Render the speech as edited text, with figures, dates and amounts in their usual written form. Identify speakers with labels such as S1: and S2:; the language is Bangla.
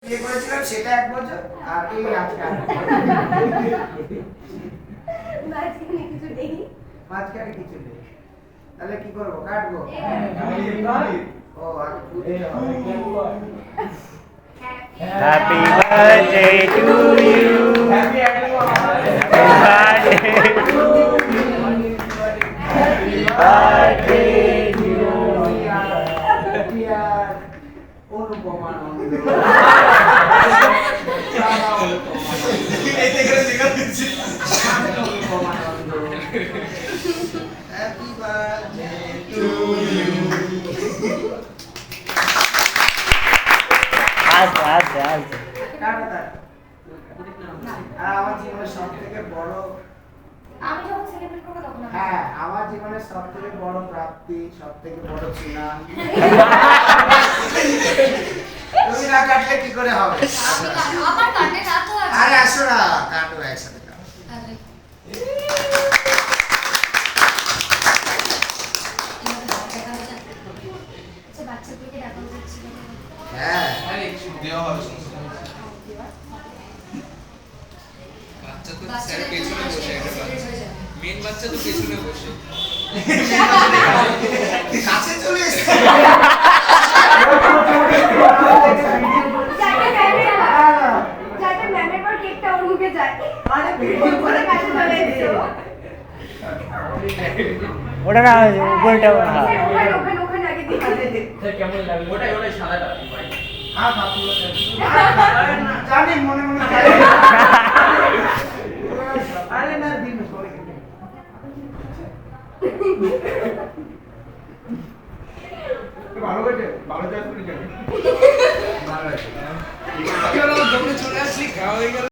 S1: বিয়ে করেছিলাম সেটা 1 বছর আর এই আজকে
S2: মাঝখানে কিছু নেই।
S1: মাঝখানে কিছু নেই। তাহলে কি করব? কাটবো। ও
S3: Happy birthday to you. Happy birthday to you. Happy birthday to you.
S1: Anupama Nanda. Happy birthday to you. আমার জীবনের সবথেকে বড়
S2: আমি যখন সেলিব্রেট করব তখন
S1: হ্যাঁ আমার জীবনের সবথেকে বড় প্রাপ্তি সবথেকে বড় চিনা তুমি না কাটলে কি করে হবে?
S2: আমার কাটে না তো আছে।
S1: আরে আসো না কাটো একসাথে কাটো।
S2: আরে আচ্ছা বাচ্চাদেরকে ডাকা হচ্ছিল।
S1: হ্যাঁ
S4: আরে একটু দেওয়া হবে সমস্যা নেই। বাচ্চা তো স্যার পেছনে বসে একটা মেন বাচ্চা তো পেছনে বসে
S1: কাছে চলে এসেছে
S2: যাতে ম্যামের পর কেকটা ওর মুখে যায়।
S1: আরে ভিডিও করে
S2: কাছে চলে এসেছো।
S3: ওটা না উপরটা হ্যাঁ
S2: ওখানে আগে দিই।
S4: কেমন লাগলো ওটাই সাদাটা
S1: হ্যাঁ বাবু জানি মনে মনে জানি। আরে না দিন সরে গেছে ভালো করে ভালো চাষ করে যাবে ভালো আছে
S4: দৌড়ে চলে আসলি খাওয়া হয়ে গেল।